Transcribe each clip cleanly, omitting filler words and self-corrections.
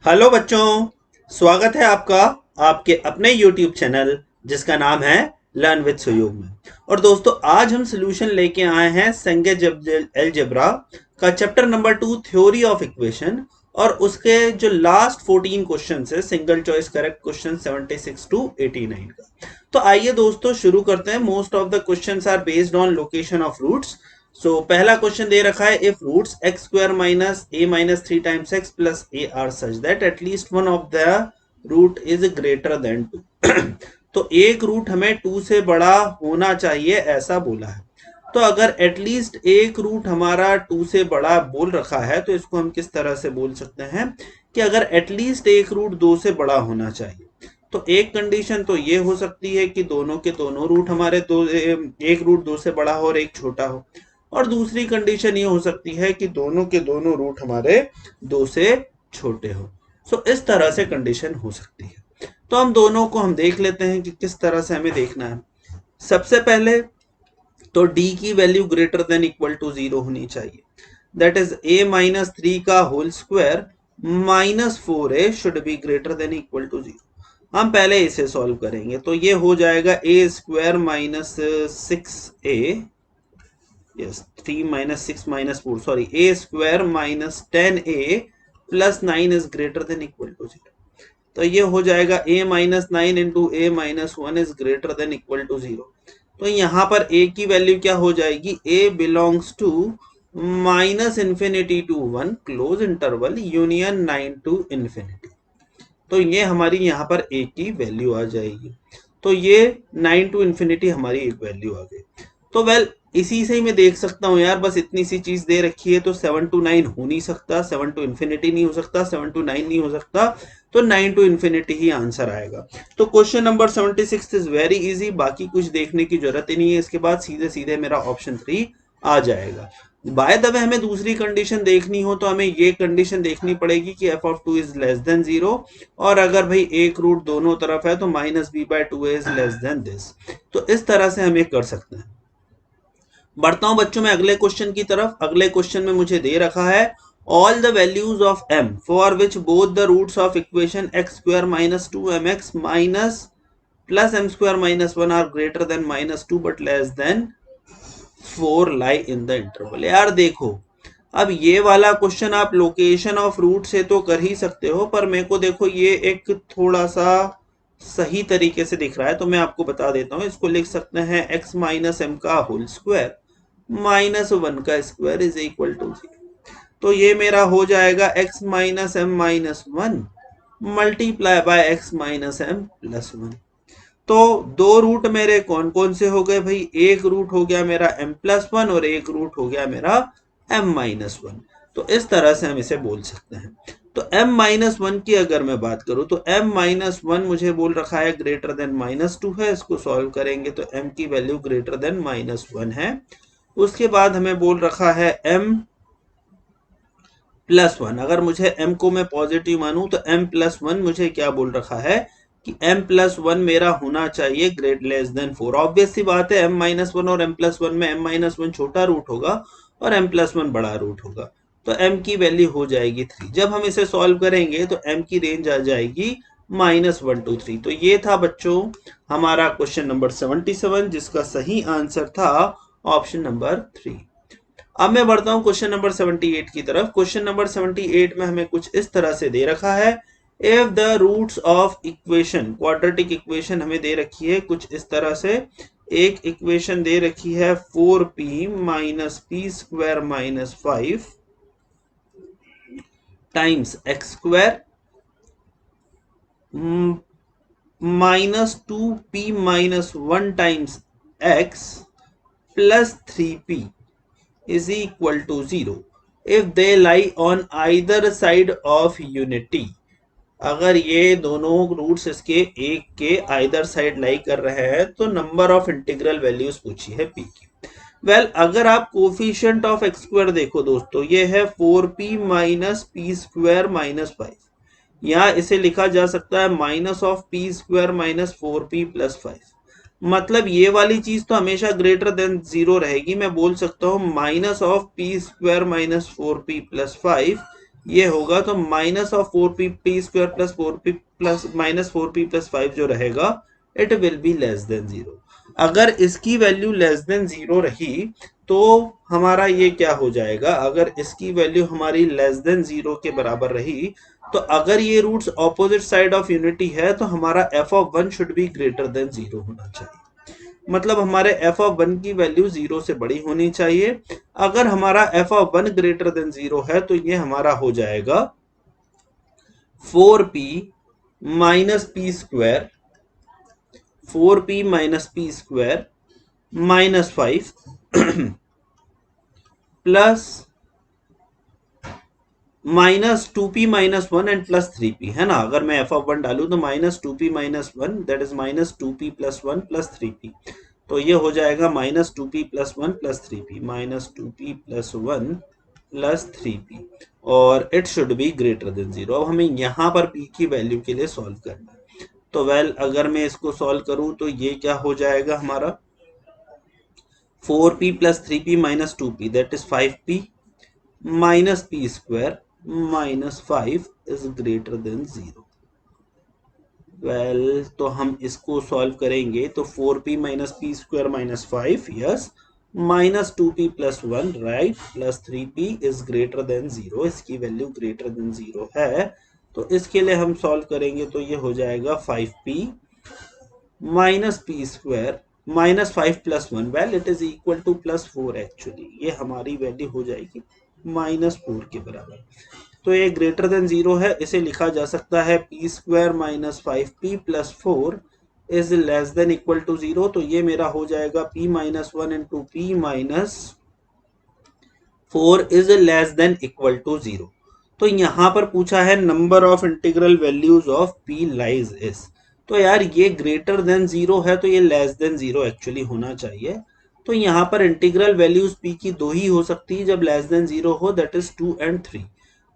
Hello बच्चों, स्वागत है आपका आपके अपने YouTube चैनल जिसका नाम है लर्न विद सुयोग में। और दोस्तों, आज हम सॉल्यूशन लेके आए हैं संज्ञा अलजेब्रा का chapter number 2 theory of equation. और उसके जो लास्ट 14 क्वेश्चन है single choice correct question 76 to 89 का। तो आइए दोस्तों शुरू करते हैं। Most of the questions are based on location of roots. पहला क्वेश्चन दे रखा है, if roots x square minus a minus three times x plus a are such that at least one of the root is greater than to. तो एक root हमें to से बड़ा होना चाहिए ऐसा बोला है। तो अगर एटलीस्ट एक रूट हमारा टू से बड़ा बोल रखा है तो इसको हम किस तरह से बोल सकते हैं कि अगर एटलीस्ट एक रूट दो से बड़ा होना चाहिए। तो एक कंडीशन तो ये हो सकती है कि दोनों के दोनों रूट हमारे दो, एक रूट दो से बड़ा हो और एक छोटा हो। और दूसरी कंडीशन ये हो सकती है कि दोनों के दोनों रूट हमारे दो से छोटे हो। इस तरह से कंडीशन हो सकती है। तो हम दोनों को हम देख लेते हैं कि किस तरह से हमें देखना है। सबसे पहले तो d की value greater than equal to 0 होनी चाहिए। That is a minus three का whole square minus four A should be greater than equal to 0। हम पहले इसे सॉल्व करेंगे तो ये हो जाएगा a square minus six a, yes 3 minus six minus four, sorry a square minus ten a plus nine is greater than equal to 0। तो ये हो जाएगा a minus nine into a minus one is greater than equal to 0। तो यहाँ पर a की value क्या हो जाएगी, a belongs to minus infinity to one close interval union nine to infinity. तो ये हमारी यहाँ पर a की वैल्यू आ जाएगी। तो ये 9 टू इन्फिनिटी हमारी एक वैल्यू आ गई। तो वेल इसी से ही मैं देख सकता हूँ यार, बस इतनी सी चीज दे रखी है तो 7 टू 9 हो नहीं सकता, 7 टू इन्फिनिटी नहीं हो सकता, 7 टू 9 नहीं हो सकता, तो 9 टू इन्फिनिटी ही आंसर आएगा। तो question number 76 is very easy, बाकी कुछ देखने की जरूरत ही नहीं है। इसके बाद सीधे सीधे मेरा ऑप्शन 3 आ जाएगा। बाय द वे हमें दूसरी कंडीशन देखनी हो तो हमें ये कंडीशन देखनी पड़ेगी कि f of two is less than zero, और अगर भाई एक रूट दोनों तरफ है तो minus b by two is less than this. तो इस तरह से हम ये कर सकते हैं। बढ़ता हूं बच्चों में अगले क्वेश्चन की तरफ। अगले क्वेश्चन में मुझे दे रखा है all the values of m for which both the roots of equation x square minus two m x minus plus m square minus one are greater than minus two but less than four lie in the interval. यार देखो, अब ये वाला question आप location of root से तो कर ही सकते हो, पर मेरे को देखो ये एक थोड़ा सा सही तरीके से दिख रहा है तो मैं आपको बता देता हूं। इसको लिख सकते हैं x माइनस एम का होल स्क्वायर माइनस वन का स्क्वायर इज इक्वल टू 0। तो ये मेरा हो जाएगा x minus m minus one multiply by x minus m plus one. तो दो रूट मेरे कौन कौन से हो गए भाई, एक रूट हो गया मेरा m प्लस वन और एक रूट हो गया मेरा m माइनस वन। तो इस तरह से हम इसे बोल सकते हैं। तो m माइनस वन की अगर मैं बात करूं तो m माइनस वन मुझे बोल रखा है ग्रेटर देन माइनस टू है। इसको सॉल्व करेंगे तो m की value greater than minus one है। उसके बाद हमें बोल रखा है m प्लस वन, अगर मुझे m को मैं पॉजिटिव मानूं तो m प्लस वन मुझे क्या बोल रखा है कि m प्लस वन मेरा होना चाहिए great less than four. Obvious सी बात है, m माइनस वन और m प्लस वन में m माइनस वन छोटा रूट होगा और m प्लस वन बड़ा रूट होगा। तो m की वैल्यू हो जाएगी थ्री। जब हम इसे सॉल्व करेंगे तो m की रेंज आ जाएगी माइनस वन टू थ्री। तो ये था बच्चों हमारा क्वेश्चन नंबर 77 जिसका सही आंसर था ऑप्शन नंबर 3। अब मैं बढ़ता हूं क्वेश्चन नंबर 78 की तरफ। क्वेश्चन नंबर 78 में हमें कुछ इस तरह से दे रखा है, if the roots of equation, quadratic equation हमें दे रखी है कुछ इस तरह से। एक इक्वेशन दे रखी है 4p minus P square minus five times x square minus to P minus one times x plus three P is equal to 0 if they lie on either side of unity। अगर ये दोनों roots इसके एक के either side लाई कर रहे हैं तो नंबर ऑफ इंटीग्रल वैल्यूज पूछी है p की। वेल अगर आप कोफिशिएंट ऑफ एक्स स्क्वायर देखो दोस्तों, ये है 4p minus P square minus five. यहाँ इसे लिखा जा सकता है minus of P square minus four P plus five. मतलब ये वाली चीज तो हमेशा ग्रेटर देन जीरो रहेगी। मैं बोल सकता हूं minus of P square minus four P plus five ये होगा तो minus of 4p square plus 4p plus minus 4p plus 5 जो रहेगा it will B less than 0। अगर इसकी वैल्यू लेस देन 0 रही तो हमारा ये क्या हो जाएगा, अगर इसकी वैल्यू हमारी लेस देन 0 के बराबर रही तो अगर ये roots opposite side of unity है तो हमारा f of 1 should be greater than 0 होना चाहिए। मतलब हमारे f ऑफ 1 की वैल्यू 0 से बड़ी होनी चाहिए। अगर हमारा f ऑफ 1 ग्रेटर देन 0 है तो ये हमारा हो जाएगा 4p minus P square, 4p minus P square minus 5 plus minus 2p minus 1 and plus 3p, है ना। अगर मैं f ऑफ 1 डालू तो minus 2p minus 1 that is minus 2p plus 1 plus 3p, तो ये हो जाएगा minus 2p plus 1 plus 3p, minus 2p plus 1 plus 3p, और it should be greater than 0। अब हमें यहाँ पर p की वैल्यू के लिए सॉल्व करना है। तो अगर मैं इसको सॉल्व करूँ तो ये क्या हो जाएगा हमारा 4p plus 3p minus 2p that is 5p minus P square minus 5 is greater than 0। तो हम इसको सॉल्व करेंगे तो 4p minus P square minus 5 yes, minus 2p plus 1 right, plus 3p is greater than 0, इसकी value greater than 0 है। तो इसके लिए हम सॉल्व करेंगे तो ये हो जाएगा 5p minus P square minus 5 plus 1 well it is equal two plus 4, actually ये हमारी वैल्यू हो जाएगी माइनस 4 के बराबर। तो ये ग्रेटर देन 0 है, इसे लिखा जा सकता है p square minus 5p plus 4 is less than equal to 0। तो ये मेरा हो जाएगा p minus 1 into p minus 4 is less than equal to 0। तो यहां पर पूछा है number of integral values of p lies is, तो यार ये ग्रेटर देन 0 है तो ये लेस देन 0 एक्चुअली होना चाहिए। तो यहाँ पर इंटीग्रल वैल्यूज p की दो ही हो सकती है जब लेस देन 0 हो, दैट इज 2 एंड 3।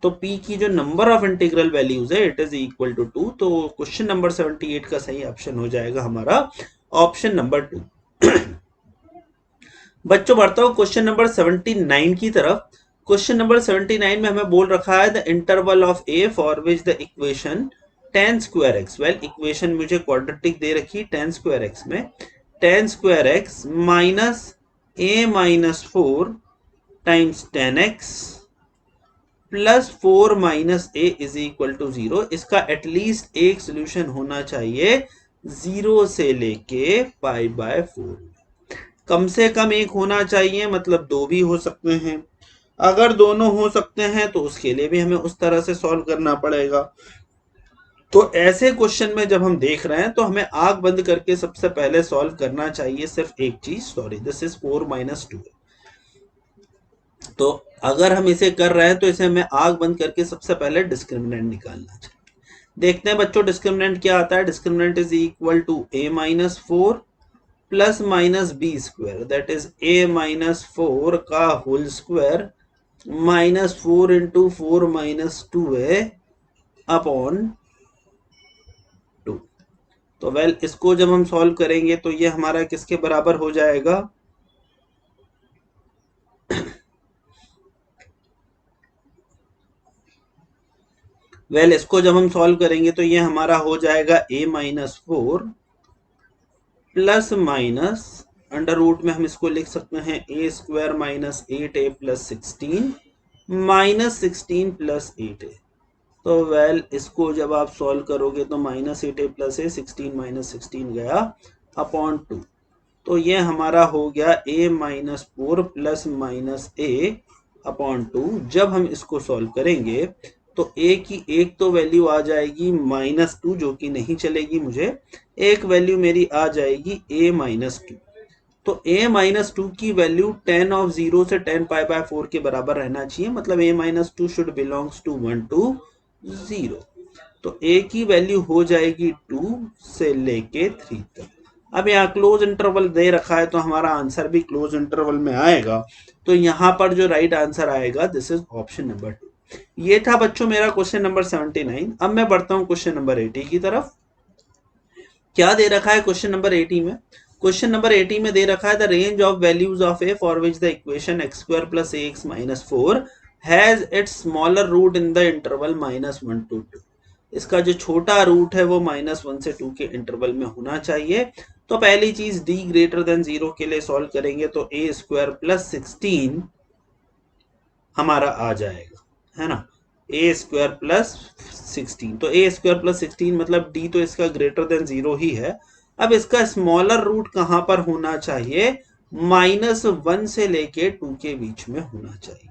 तो p की जो नंबर ऑफ इंटीग्रल वैल्यूज है इट इज इक्वल टू 2। तो क्वेश्चन नंबर 78 का सही ऑप्शन हो जाएगा हमारा ऑप्शन नंबर 2। बच्चों बढ़ता हूं क्वेश्चन नंबर 79 की तरफ। क्वेश्चन नंबर 79 में हमें बोल रखा है the interval of a for which the equation tan square x, well equation मुझे क्वाड्रेटिक दे रखी tan स्क्वायर एक्स में tan square x minus a minus 4 times tan x plus 4 minus a is equal to 0। इसका at least एक solution होना चाहिए 0 से लेके पाई बाय 4, कम से कम एक होना चाहिए, मतलब दो भी हो सकते हैं। अगर दोनों हो सकते हैं तो उसके लिए भी हमें उस तरह से सॉल्व करना पड़ेगा। तो ऐसे क्वेश्चन में जब हम देख रहे हैं तो हमें आंख बंद करके सबसे पहले सॉल्व करना चाहिए सिर्फ एक चीज, सॉरी दिस इज 4 माइनस 2। तो अगर हम इसे कर रहे हैं तो इसे हमें आंख बंद करके सबसे पहले डिस्क्रिमिनेंट निकालना चाहिए। देखते हैं बच्चों डिस्क्रिमिनेंट क्या आता है। Discriminant is equal to a minus 4 plus minus b square that is a minus 4 का whole square minus 4 into 4 minus 2a upon 2। तो इसको जब हम सॉल्व करेंगे तो ये हमारा किसके बराबर हो जाएगा, इसको जब हम सॉल्व करेंगे तो ये हमारा हो जाएगा a minus 4 plus minus under root में हम इसको लिख सकते हैं A square minus 8a plus 16 minus 16 plus 8a। तो इसको जब आप सॉल्व करोगे तो माइनस 8a प्लस ए 16 माइनस 16 गया अपॉन 2। तो ये हमारा हो गया a minus 4 plus minus a upon 2। जब हम इसको सॉल्व करेंगे तो a की एक तो वैल्यू आ जाएगी माइनस 2 जो कि नहीं चलेगी मुझे, एक वैल्यू मेरी आ जाएगी a माइनस 2। तो a माइनस 2 की वैल्यू tan ऑफ 0 से tan पाई बाय 4 के बराबर रहना चाहिए, मतलब a minus 2 should belongs to 1 to 0। तो a की वैल्यू हो जाएगी 2 से लेके 3 तक। अब यहाँ क्लोज इंटरवल दे रखा है तो हमारा आंसर भी क्लोज इंटरवल में आएगा। तो यहाँ पर जो राइट आंसर आएगा दिस इज ऑप्शन नंबर 2। ये था बच्चों मेरा क्वेश्चन नंबर 79। अब मैं बढ़ता हूँ क्वेश्चन नंबर 80 की तरफ। क्या दे रखा है क्वेश्चन नंबर 80 में? क्वेश्चन नंबर 80 में दे रखा है the range of values of a for which the equation x square plus a x minus 4 has its smaller root in the interval -1 to 2। इसका जो छोटा रूट है वो -1 से 2 के इंटरवल में होना चाहिए। तो पहली चीज d ग्रेटर देन 0 के लिए सॉल्व करेंगे तो a स्क्वायर प्लस 16 हमारा आ जाएगा, है ना। a स्क्वायर प्लस 16, तो a स्क्वायर प्लस 16 मतलब d तो इसका ग्रेटर देन 0 ही है। अब इसका स्मॉलर रूट कहां पर होना चाहिए, -1 से लेके 2 के बीच में होना चाहिए।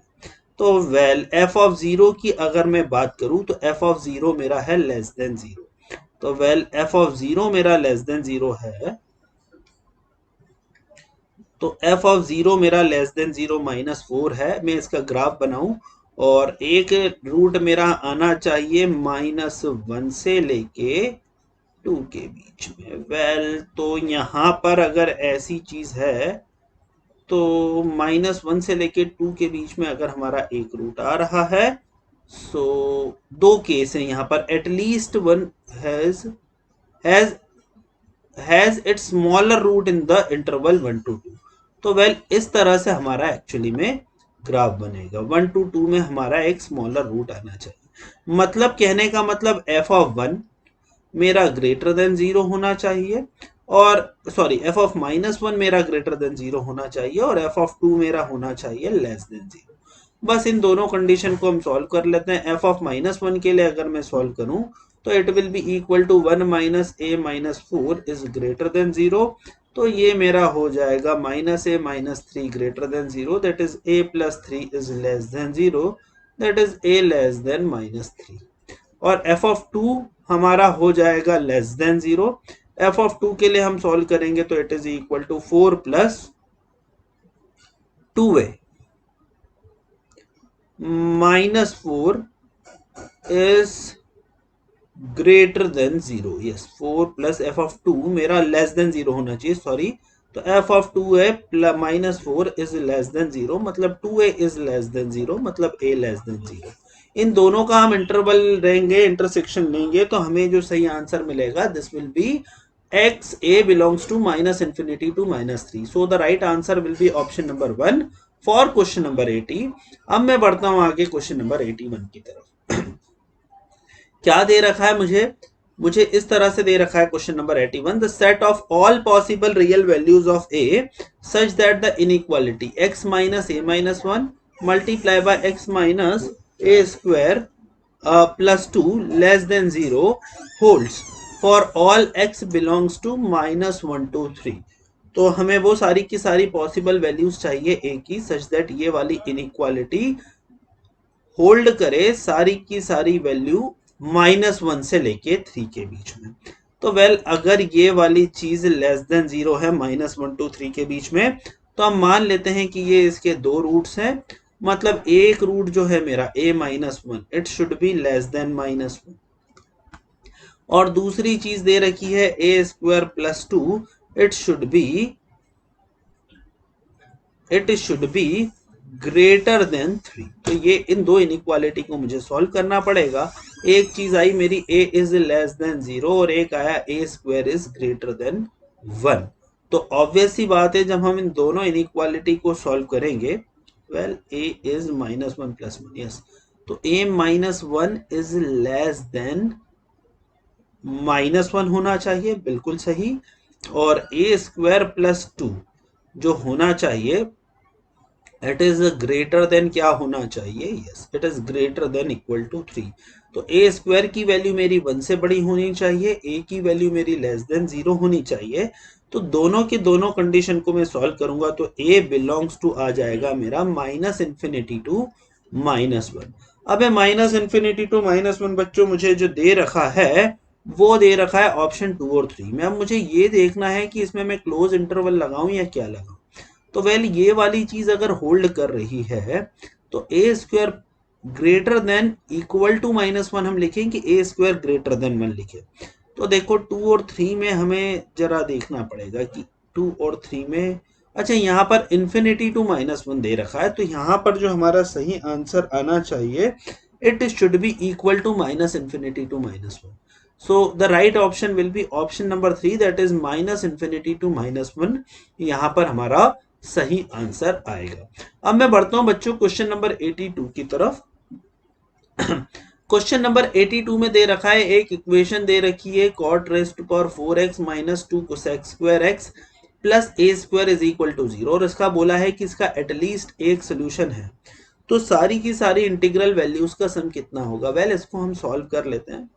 तो वेल एफ ऑफ 0 की अगर मैं बात करूं तो एफ ऑफ 0 मेरा है लेस देन 0। तो वेल एफ ऑफ 0 मेरा लेस देन 0 है, तो एफ ऑफ 0 मेरा लेस देन 0 -4 है। मैं इसका ग्राफ बनाऊं और एक रूट मेरा आना चाहिए -1 से लेके 2 के बीच में। वेल तो यहां पर अगर ऐसी चीज है तो -1 से लेके 2 के बीच में अगर हमारा एक रूट आ रहा है, सो दो केस है यहाँ पर। At least one has has its smaller root in the interval 1 to 2। तो वेल इस तरह से हमारा एक्चुअली में ग्राफ बनेगा। 1 to 2 में हमारा एक स्मॉलर रूट आना चाहिए। मतलब कहने का मतलब एफ ऑफ 1 मेरा ग्रेटर देन 0 होना चाहिए, और सॉरी एफ ऑफ -1 मेरा ग्रेटर देन 0 होना चाहिए, और एफ ऑफ 2 मेरा होना चाहिए लेस देन 0। बस इन दोनों कंडीशन को हम सॉल्व कर लेते हैं। एफ ऑफ -1 के लिए अगर मैं सॉल्व करूं तो it will be equal to 1 minus a minus 4 is greater than 0। तो ये मेरा हो जाएगा -a minus 3 greater than 0, that is a plus 3 is less than 0, that is a less than -3। और एफ ऑफ 2 हमारा हो जाएगा लेस देन 0। एफ ऑफ 2 के लिए हम सॉल्व करेंगे तो it is equal to 4 plus 2a -4 is greater than 0। Yes 4 plus f of 2 मेरा लेस देन 0 होना चाहिए, सॉरी। तो एफ ऑफ 2 है -4 इज लेस देन 0, मतलब 2a इज लेस देन 0, मतलब a लेस देन 0। इन दोनों का हम इंटरवल लेंगे, इंटरसेक्शन लेंगे, तो हमें जो सही आंसर मिलेगा this will B x a belongs to -infinity to -3। so the right answer will be option number 1 for question number 80। अब मैं बढ़ता हूं आगे क्वेश्चन नंबर 81 की तरफ। क्या दे रखा है मुझे इस तरह से दे रखा है question number 81। The set of all possible real values of a such that the inequality x minus a minus 1 multiply by x minus a square plus 2 less than 0 holds for all x belongs to -1 to 3। तो हमें वो सारी की सारी possible values चाहिए a की such that ये वाली इनइक्वालिटी होल्ड करे सारी की सारी वैल्यू -1 से लेके 3 के बीच में। तो वेल अगर ये वाली चीज लेस देन 0 है -1 to 3 के बीच में, तो हम मान लेते हैं कि ये इसके दो रूट्स हैं। मतलब एक रूट जो है मेरा a -1 it should be less then -1, और दूसरी चीज दे रखी है a square plus 2 it should be greater then 3। तो ये इन दो इनइक्वालिटी को मुझे सॉल्व करना पड़ेगा। एक चीज आई मेरी a इज लेस देन 0 और एक आया a square is greater then 1। तो ऑब्वियस सी बात है जब हम इन दोनों इनइक्वालिटी को सॉल्व करेंगे, well a is -1 plus 1, yes, तो a -1 इज लेस देन -1 होना चाहिए, बिल्कुल सही। और a स्क्वायर प्लस 2 जो होना चाहिए इट इज ग्रेटर देन क्या होना चाहिए, yes it is greater than equal to 3। तो a स्क्वायर की वैल्यू मेरी 1 से बड़ी होनी चाहिए, a की वैल्यू मेरी लेस देन 0 होनी चाहिए। तो दोनों के दोनों कंडीशन को मैं सॉल्व करूंगा तो a बिलोंग्स टू आ जाएगा मेरा -infinity टू -1। अब -infinity टू -1 बच्चों मुझे जो दे रखा है वो दे रखा है ऑप्शन 2 और 3 में। अब मुझे ये देखना है कि इसमें मैं क्लोज इंटरवल लगाऊं या क्या लगाऊं। तो वेल ये वाली चीज अगर होल्ड कर रही है तो a square greater than equal to -1 हम लिखेंगे, a स्क्वायर ग्रेटर देन 1 लिखे। तो देखो 2 और 3 में हमें जरा देखना पड़ेगा कि 2 और 3 में, अच्छा यहाँ पर इन्फिनिटी टू -1 दे रखा है, तो यहाँ पर जो हमारा सही आंसर आना चाहिए it should be equal to -infinity to -1। So the right option will be option number 3 that is -infinity to -1। यहाँ पर हमारा सही आंसर आएगा। अब मैं बढ़ता हूं बच्चों क्वेश्चन नंबर 82 की तरफ। क्वेश्चन नंबर 82 में दे रखा है, एक इक्वेशन दे रखी है cot रेस्ट पर 4x minus 2 cosec square x plus a square is equal to 0, और इसका बोला है कि इसका एटलीस्ट एक सोल्यूशन है। तो सारी की सारी इंटीग्रल वैल्यूज का सम कितना होगा? वेल इसको हम सॉल्व कर लेते हैं।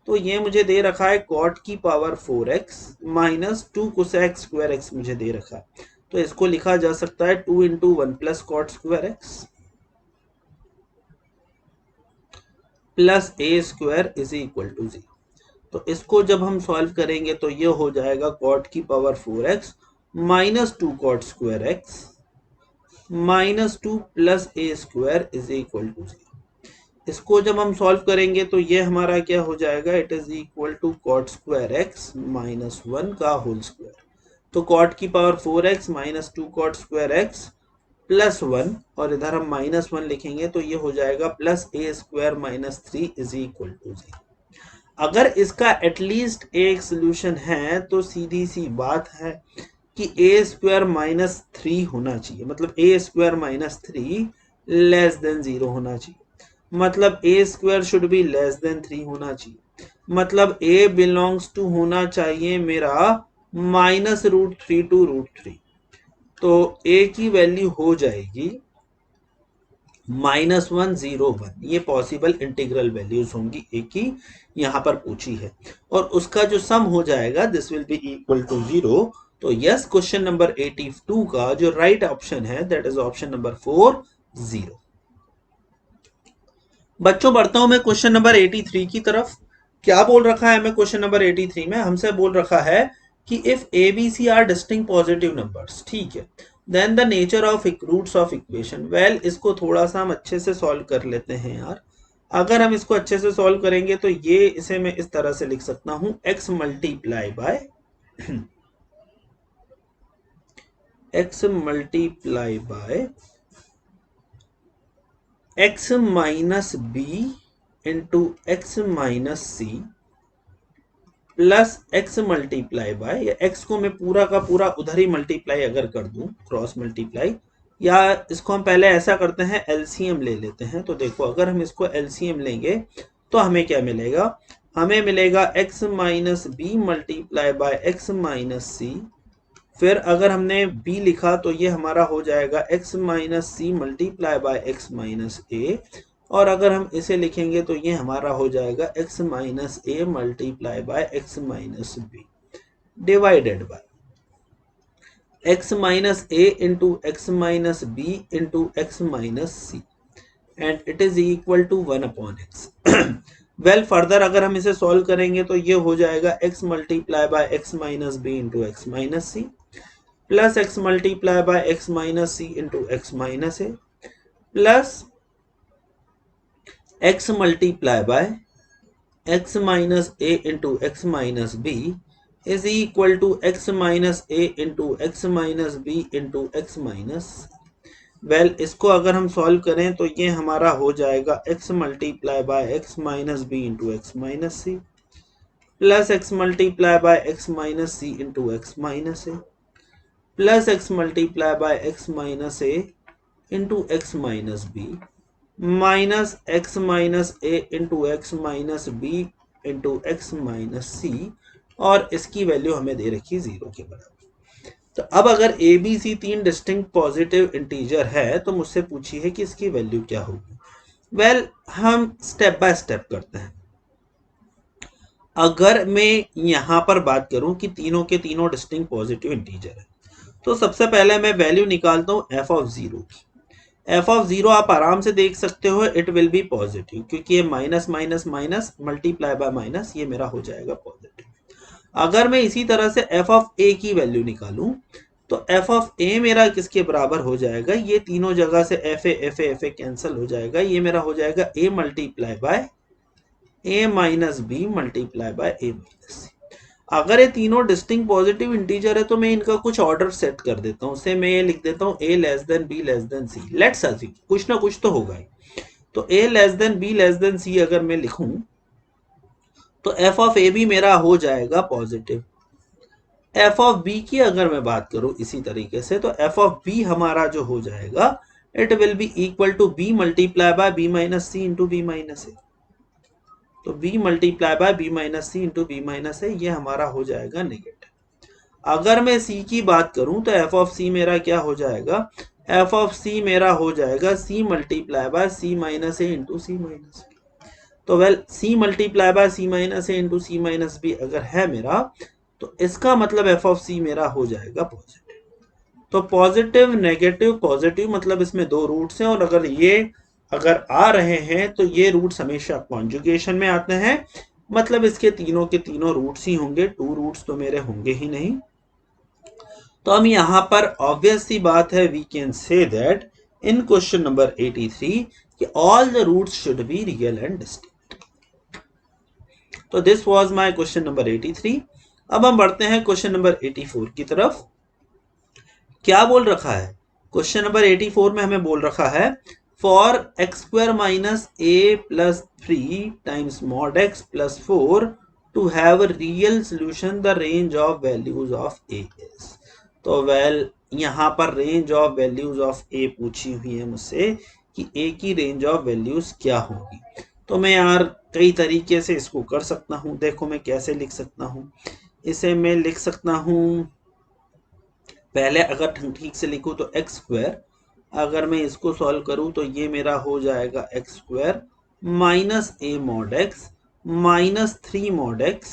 तो ये मुझे दे रखा है cot की power 4x minus 2 cosec square x मुझे दे रखा है। तो इसको लिखा जा सकता है 2 into 1 plus cot square x plus a square is equal to 0। तो इसको जब हम सॉल्व करेंगे तो ये हो जाएगा cot की power 4x minus 2 cot square x minus 2 plus a square is equal to 0। इसको जब हम सॉल्व करेंगे तो ये हमारा क्या हो जाएगा, it is equal to cot square x minus 1 का होल स्क्वायर। तो cot की power 4x minus 2 cot square x plus 1, और इधर हम माइनस 1 लिखेंगे तो ये हो जाएगा plus a square minus 3 is equal to 0। अगर इसका एटलीस्ट एक सोल्यूशन है तो सीधी सी बात है कि ए स्क्वायर माइनस 3 होना चाहिए, मतलब A square minus 3 less than 0 होना चाहिए, मतलब A square should be less than 3 होना चाहिए, मतलब ए बिलोंग्स टू होना चाहिए मेरा माइनस रूट 3 टू रूट 3। तो ए की वैल्यू हो जाएगी -101। ये पॉसिबल इंटीग्रल वैल्यूज होंगी ए की, यहां पर पूछी है, और उसका जो सम हो जाएगा this will be equal to 0। तो यस, क्वेश्चन नंबर 82 का जो राइट ऑप्शन है दैट इज ऑप्शन नंबर 4, 0। बच्चों बढ़ता हूं मैं क्वेश्चन नंबर 83 की तरफ। क्या बोल रखा है हमें क्वेश्चन नंबर 83 में? हमसे बोल रखा है कि if a B c are distinct positive numbers, ठीक है, then the nature of roots of equation. Well इसको थोड़ा सा हम अच्छे से सॉल्व कर लेते हैं यार। अगर हम इसको अच्छे से सॉल्व करेंगे तो ये इसे मैं इस तरह से लिख सकता हूं, x multiply by x multiply by x minus B into x minus C plus x multiply by, या x को मैं पूरा का पूरा उधर ही मल्टीप्लाई अगर कर दूं, क्रॉस मल्टीप्लाई, या इसको हम पहले ऐसा करते हैं एलसीएम ले लेते हैं। तो देखो अगर हम इसको एलसीएम लेंगे तो हमें क्या मिलेगा, हमें मिलेगा x minus B multiply by x minus C, फिर अगर हमने b लिखा तो ये हमारा हो जाएगा x minus C multiply by x minus A, और अगर हम इसे लिखेंगे तो ये हमारा हो जाएगा x minus A multiply by x minus b divided by x minus A into x minus B into x minus c, and it is equal to 1 upon x. Well further अगर हम इसे सॉल्व करेंगे तो ये हो जाएगा x multiply by x minus B into x minus C plus x multiply by x minus C into x minus A plus x multiply by x minus A into x minus B is equal to x minus A into x minus B into x minus. Well इसको अगर हम solve करें तो ये हमारा हो जाएगा x multiply by x minus B into x minus C plus x multiply by x minus C into x minus A plus x multiply by x minus A into x minus B minus X minus A into x minus B into x minus C, और इसकी value हमें दे रखी 0 के बराबर। तो अब अगर ए बी सी तीन डिस्टिंक्ट पॉजिटिव इंटीजर है तो मुझसे पूछी है कि इसकी वैल्यू क्या होगी। वेल हम स्टेप बाय स्टेप करते हैं। अगर मैं यहां पर बात करूं कि तीनों के तीनों डिस्टिंक्ट पॉजिटिव इंटीजर है तो सबसे पहले मैं वैल्यू निकालता हूं एफ ऑफ 0 की। एफ ऑफ 0 आप आराम से देख सकते हो, इट विल बी पॉजिटिव, क्योंकि ये minus minus minus multiply by minus, ये मेरा हो जाएगा पॉजिटिव। अगर मैं इसी तरह से एफ ऑफ ए की वैल्यू निकालूं तो एफ ऑफ ए मेरा किसके बराबर हो जाएगा, ये तीनों जगह से एफ ए कैंसिल हो जाएगा, ये मेरा हो जाएगा A multiply by A minus B multiply by A minus C. अगर ये तीनों डिस्टिंक्ट पॉजिटिव इंटीजर है तो मैं इनका कुछ ऑर्डर सेट कर देता हूं, उसे मैं ये लिख देता हूं a less then b less than c। Let's assume कुछ ना कुछ तो होगा ही, तो a less then b less than c अगर मैं लिखूं तो f ऑफ a भी मेरा हो जाएगा पॉजिटिव, एफ ऑफ बी की अगर मैं बात करूं इसी तरीके से, तो एफ ऑफ बी हमारा जो हो जाएगा, it will be equal to B multiply by B minus C into B minus A. तो b multiply by B minus C into B minus A, ये हमारा हो जाएगा नेगेटिव। अगर मैं c की बात करूं तो एफ ऑफ सी मेरा क्या हो जाएगा, एफ ऑफ सी मेरा हो जाएगा c multiply by C minus A into C minus B. तो well c multiply by C minus A into C minus B अगर है मेरा, तो इसका मतलब एफ ऑफ सी मेरा हो जाएगा पॉजिटिव। तो पॉजिटिव नेगेटिव पॉजिटिव मतलब इसमें दो रूट्स हैं, और अगर आ रहे हैं तो ये रूट्स हमेशा कॉन्जुगेशन में आते हैं, मतलब इसके तीनों के तीनों रूट्स ही होंगे, टू रूट्स तो मेरे होंगे ही नहीं। तो हम यहां पर ऑब्वियस सी बात है, we can say that in question number 83 कि all the roots should be real and distinct. तो this was my question number 83। अब हम बढ़ते हैं क्वेश्चन नंबर 84 की तरफ। क्या बोल रखा है क्वेश्चन नंबर 84 में, हमें बोल रखा है for x square minus A plus 3 times mod x plus 4 to have real solution the range of values of a is. तो वेल यहाँ पर range of values of a पूछी हुई है मुझसे कि ए की रेंज ऑफ वैल्यूज क्या होगी। तो मैं यार कई तरीके से इसको कर सकता हूँ। देखो मैं कैसे लिख सकता हूँ, इसे मैं लिख सकता हूँ, पहले अगर ठीक से लिखूं तो एक्स स्क्वायर, अगर मैं इसको सॉल्व करूं तो ये मेरा हो जाएगा X square minus A mod x minus 3 mod x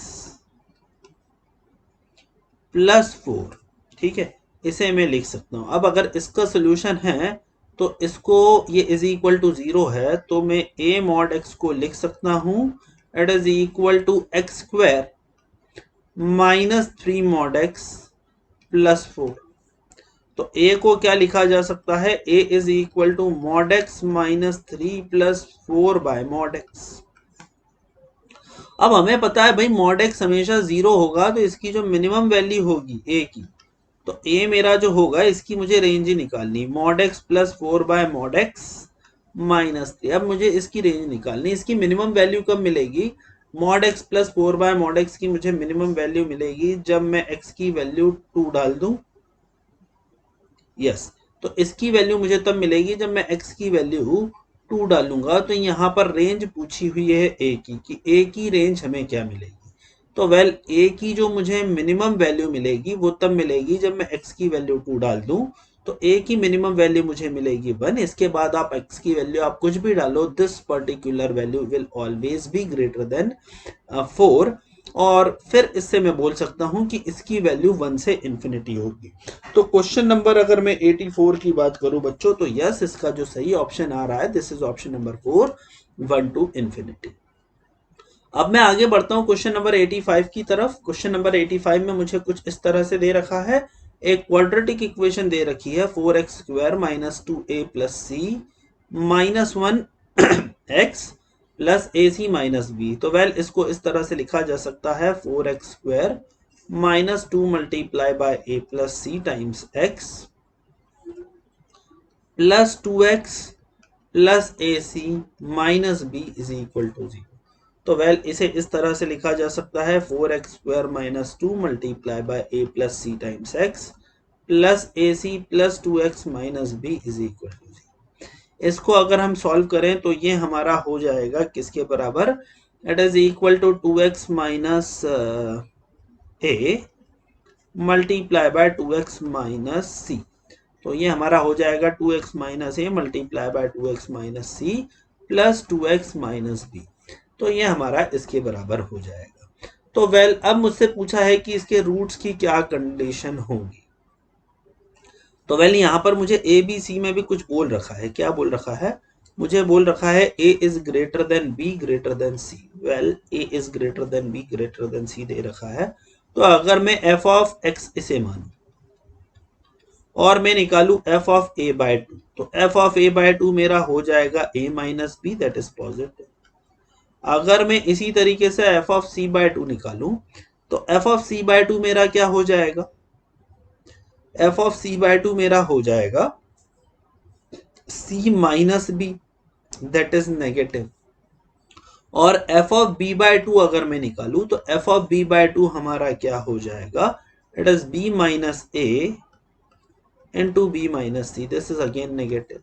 plus 4। ठीक है, इसे मैं लिख सकता हूं। अब अगर इसका सोल्यूशन है तो इसको, ये इज इक्वल टू 0 है, तो मैं ए मॉड एक्स को लिख सकता हूं, it is equal to x square minus 3 mod x plus 4। तो a को क्या लिखा जा सकता है, a is equal to mod x minus 3 plus 4 by mod x. अब हमें पता है भाई मॉड एक्स हमेशा 0 होगा, तो इसकी जो मिनिमम वैल्यू होगी a की, तो a मेरा जो होगा इसकी मुझे रेंज ही निकालनी, mod x plus 4 by mod x minus 3। अब मुझे इसकी रेंज निकालनी, इसकी मिनिमम वैल्यू कब मिलेगी, mod x plus 4 by mod x की मुझे मिनिमम वैल्यू मिलेगी जब मैं x की वैल्यू 2 डाल दूं। यस, तो इसकी वैल्यू मुझे तब मिलेगी जब मैं x की वैल्यू 2 डालूंगा। तो यहाँ पर रेंज पूछी हुई है a की, कि a की रेंज हमें क्या मिलेगी। तो वेल a की जो मुझे मिनिमम वैल्यू मिलेगी वो तब मिलेगी जब मैं x की वैल्यू 2 डाल दूं। तो a की मिनिमम वैल्यू मुझे मिलेगी 1। इसके बाद आप x की वैल्यू आप कुछ भी डालो, this particular value will always be greater then 4। और फिर इससे मैं बोल सकता हूं कि इसकी वैल्यू 1 से इन्फिनिटी होगी। तो क्वेश्चन नंबर अगर मैं 84 की बात करूं बच्चों, तो यस, इसका जो सही ऑप्शन आ रहा है, this is option number 4, 1 to infinity. अब मैं आगे बढ़ता हूं क्वेश्चन नंबर 85 की तरफ। क्वेश्चन नंबर 85 में मुझे कुछ इस तरह से दे रखा है, एक क्वाड्रेटिक इक्वेशन दे रखी है 4x square minus 2a plus C minus 1x plus ए सी माइनस बी। तो वेल इसको इस तरह से लिखा जा सकता है 4x square minus 2 multiply by A plus C times x plus 2x plus A C minus B is equal to 0। तो वेल इसे इस तरह से लिखा जा सकता है 4x square minus 2 multiply by A plus C times x plus A c plus 2x minus B is equal to 0। इसको अगर हम सॉल्व करें तो ये हमारा हो जाएगा किसके बराबर, it is equal to 2x minus A multiply by 2x minus C. तो ये हमारा हो जाएगा 2x minus A multiply by 2x minus C plus 2x minus B. तो ये हमारा इसके बराबर हो जाएगा। तो वेल अब मुझसे पूछा है कि इसके रूट्स की क्या कंडीशन होगी। तो वेल यहाँ पर मुझे ए बी सी में भी कुछ बोल रखा है। क्या बोल रखा है, मुझे बोल रखा है A is greater than B greater than C. Well A is greater than B greater than C दे रखा है। तो अगर मैं एफ ऑफ एक्स इसे मानूं और मैं निकालू एफ ऑफ ए बाय 2, तो एफ ऑफ ए बाय 2 मेरा हो जाएगा A minus B, that is positive. अगर मैं इसी तरीके से एफ ऑफ सी बाय 2 निकालूं तो एफ ऑफ सी बाय 2 मेरा क्या हो जाएगा, एफ ऑफ सी बाय 2 मेरा हो जाएगा C minus B, that is negative. और एफ ऑफ बी बाय 2 अगर मैं निकालूं तो एफ ऑफ बी बाय 2 हमारा क्या हो जाएगा, it is b minus a into b minus c. This is again negative.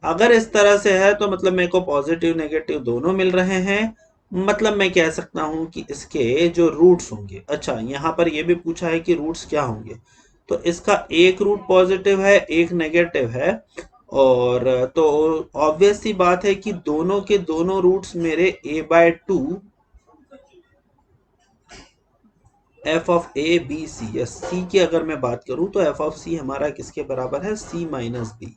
अगर इस तरह से है तो मतलब मेरे को पॉजिटिव नेगेटिव दोनों मिल रहे हैं. मतलब मैं कह सकता हूं कि इसके जो रूट्स होंगे, अच्छा यहाँ पर ये भी पूछा है कि रूट्स क्या होंगे, तो इसका एक रूट पॉजिटिव है एक नेगेटिव है. और तो ऑब्वियस सी बात है कि दोनों के दोनों रूट्स मेरे a/2 F of A B C या सी की अगर मैं बात करूं तो एफ ऑफ सी हमारा किसके बराबर है, C minus B.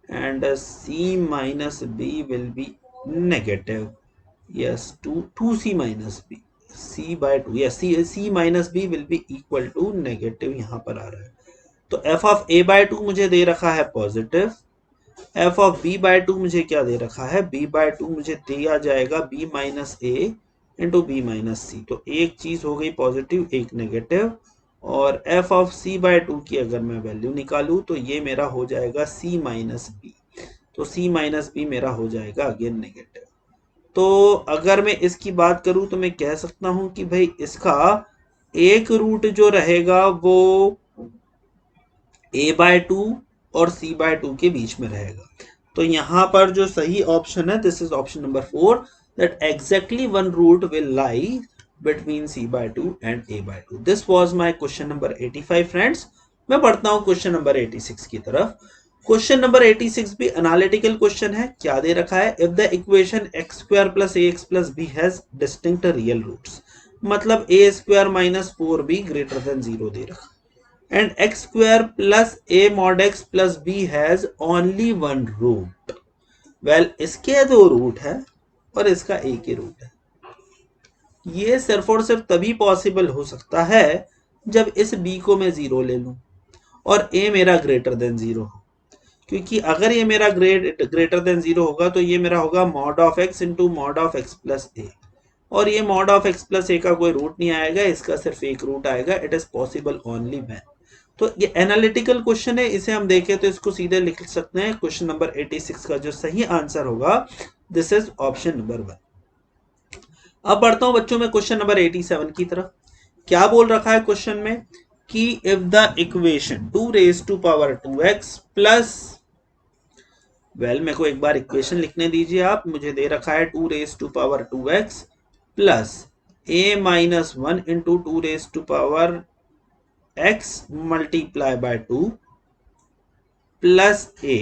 And C minus B will be negative. Yes, two C minus B, c/2, yes, C minus B will be equal to negative. यहाँ पर आ रहा है. तो एफ ऑफ a/2 मुझे दे रखा है पॉजिटिव. एफ ऑफ b/2 मुझे क्या दे रखा है, b/2 मुझे दिया जाएगा b माइनस ए इंटू बी माइनस सी. तो एक चीज हो गई पॉजिटिव एक नेगेटिव. और एफ ऑफ c/2 की अगर मैं वैल्यू निकालूं तो ये मेरा हो जाएगा c माइनस बी. तो c माइनस बी मेरा हो जाएगा अगेन नेगेटिव. तो अगर मैं इसकी बात करूं तो मैं कह सकता हूं कि भाई इसका एक रूट जो रहेगा वो a/2 और c/2 के बीच में रहेगा. तो यहां पर जो सही ऑप्शन है, this is option number 4, that exactly one root will lie between c/2 and a/2. This was my question number 85 friends. मैं बढ़ता हूं क्वेश्चन नंबर 86 की तरफ. क्वेश्चन नंबर 86 भी एनालिटिकल क्वेश्चन है. क्या दे रखा है, if the equation x square plus ax plus b has distinct real roots, मतलब a square minus 4b greater than 0 दे रखा है, and x square plus a mod x plus b has only one root. Well, इसके दो root है और इसका एक ही रूट है. ये सिर्फ और सिर्फ तभी पॉसिबल हो सकता है जब इस b को मैं 0 ले लूं और a मेरा ग्रेटर देन 0 हो. क्योंकि अगर ये मेरा ग्रेटर देन 0 होगा तो ये मेरा होगा mod of x into mod of x plus A. और ये mod of x plus A का कोई रूट नहीं आएगा, इसका सिर्फ एक रूट आएगा. It is possible only when. तो ये एनालिटिकल क्वेश्चन है, इसे हम देखें तो इसको सीधे लिख सकते हैं. क्वेश्चन नंबर 86 का जो सही आंसर होगा, दिस इज ऑप्शन नंबर 1. अब बढ़ता हूं बच्चों में क्वेश्चन नंबर 87 की तरफ. क्या बोल रखा है क्वेश्चन में कि if the equation 2 raise to power 2x plus, well मेरे को एक बार इक्वेशन लिखने दीजिए आप. मुझे दे रखा है 2 raise to power 2x plus a minus 1 into 2 raise to power x multiply by 2 plus a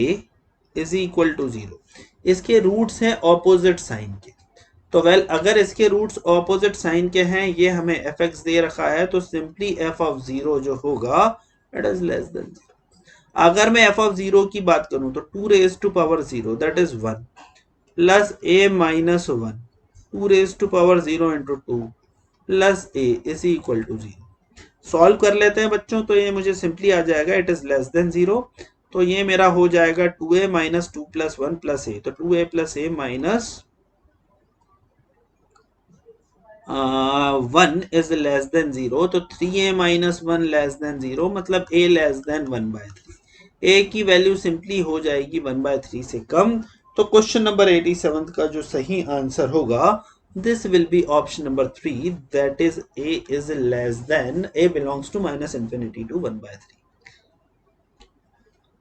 is equal to 0. इसके रूट्स हैं ऑपोजिट साइन के. तो वेल, अगर इसके रूट्स ऑपोजिट साइन के हैं, ये हमें fx दे रखा है, तो सिंपली f ऑफ 0 जो होगा इट इज लेस देन 0. अगर मैं f ऑफ 0 की बात करूं तो 2 raise to power 0 that is 1 plus a minus 1 2 raise to power 0 into 2 plus a is equal to 0. Solve कर लेते हैं बच्चों. तो ये मुझे सिंपली आ जाएगा इट इज लेस देन 0. तो ये मेरा हो जाएगा 2a minus 2 plus 1 plus a. तो 2a plus a minus 1 is less than 0. तो 3a माइनस 1 लेस देन 0, मतलब a लेस देन 1/3. a की वैल्यू सिंपली हो जाएगी 1/3 से कम. तो क्वेश्चन नंबर 87 का जो सही आंसर होगा, this will be option number 3, that is a is less than, a belongs to minus infinity to 1/3.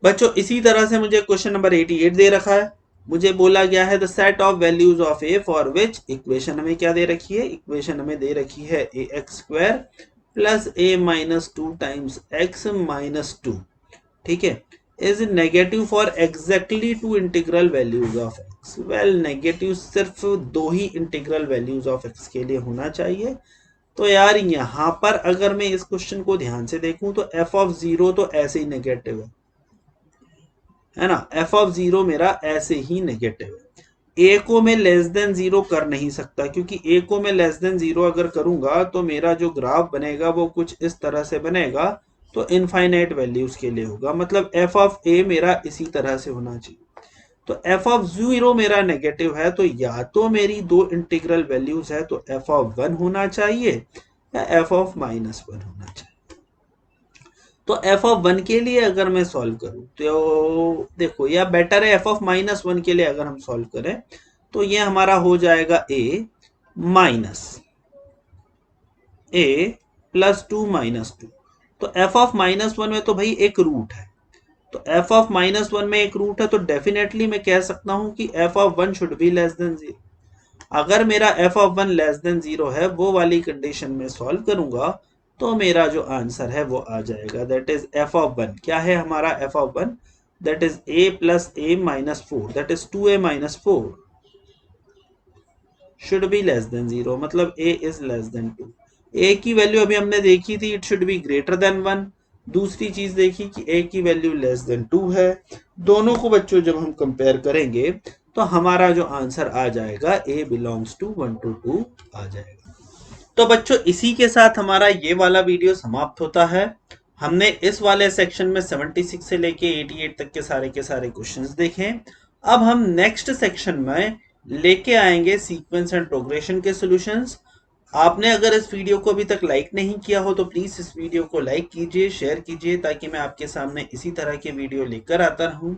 बच्चों इसी तरह से मुझे क्वेश्चन नंबर 88 दे रखा है. मुझे बोला गया है the set of values of a for which, equation हमें क्या दे रखी है, इक्वेशन हमें दे रखी है ax square plus a minus 2 times x minus 2, ठीक है, is negative for exactly two integral values of x. Well, negative सिर्फ दो ही इंटीग्रल वैल्यूज ऑफ x के लिए होना चाहिए. तो यार यहां पर अगर मैं इस क्वेश्चन को ध्यान से देखूं तो f ऑफ 0 तो ऐसे ही नेगेटिव है ना. f ऑफ 0 मेरा ऐसे ही नेगेटिव है. a को मैं लेस देन 0 कर नहीं सकता, क्योंकि a को मैं लेस देन 0 अगर करूंगा तो मेरा जो ग्राफ बनेगा वो कुछ इस तरह से बनेगा. तो इनफाइनाइट वैल्यूज के लिए होगा, मतलब f ऑफ a मेरा इसी तरह से होना चाहिए. तो f ऑफ 0 मेरा नेगेटिव है, तो या तो मेरी दो इंटीग्रल वैल्यूज है, तो f ऑफ 1 होना चाहिए या f ऑफ माइनस 1 होना चाहिए. तो f ऑफ 1 के लिए अगर मैं सॉल्व करूं तो देखो, या बेटर है f ऑफ माइनस 1 के लिए अगर हम सॉल्व करें तो ये हमारा हो जाएगा a minus a plus 2 minus 2. तो एफ ऑफ माइनस वन में तो भाई एक रूट है, तो एफ ऑफ माइनस वन में एक रूट है, तो डेफिनेटली मैं कह सकता हूं कि f of one should be less than zero. अगर मेरा F of one less than zero है, वो वाली कंडीशन में सॉल्व करूंगा, तो मेरा जो आंसर है वो आ जाएगा, that is f of one. क्या है हमारा f of one? That is a plus a minus four, that is 2a minus four should be less than zero, मतलब a is less than two. a की value अभी हमने देखी थी, it should be greater than one. दूसरी चीज देखी कि a की वैल्यू लेस देन टू है। दोनों को बच्चों जब हम कंपेयर करेंगे तो हमारा जो आंसर आ जाएगा a बिलोंग्स टू 1 to 2 आ जाएगा। तो बच्चों इसी के साथ हमारा ये वाला वीडियो समाप्त होता है। हमने इस वाले सेक्शन में 76 से लेके 88 तक के सारे क्वेश्चंस देखे। अब हम नेक्स्ट सेक्शन में लेके आएंगे सीक्वेंस एंड प्रोग्रेशन के सॉल्यूशंस। आपने अगर इस वीडियो को अभी तक लाइक नहीं किया हो तो प्लीज इस वीडियो को लाइक कीजिए, शेयर कीजिए, ताकि मैं आपके सामने इसी तरह के वीडियो लेकर आता रहूं।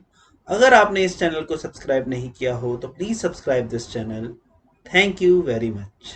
अगर आपने इस चैनल को सब्सक्राइब नहीं किया हो तो please subscribe this channel. Thank you very much.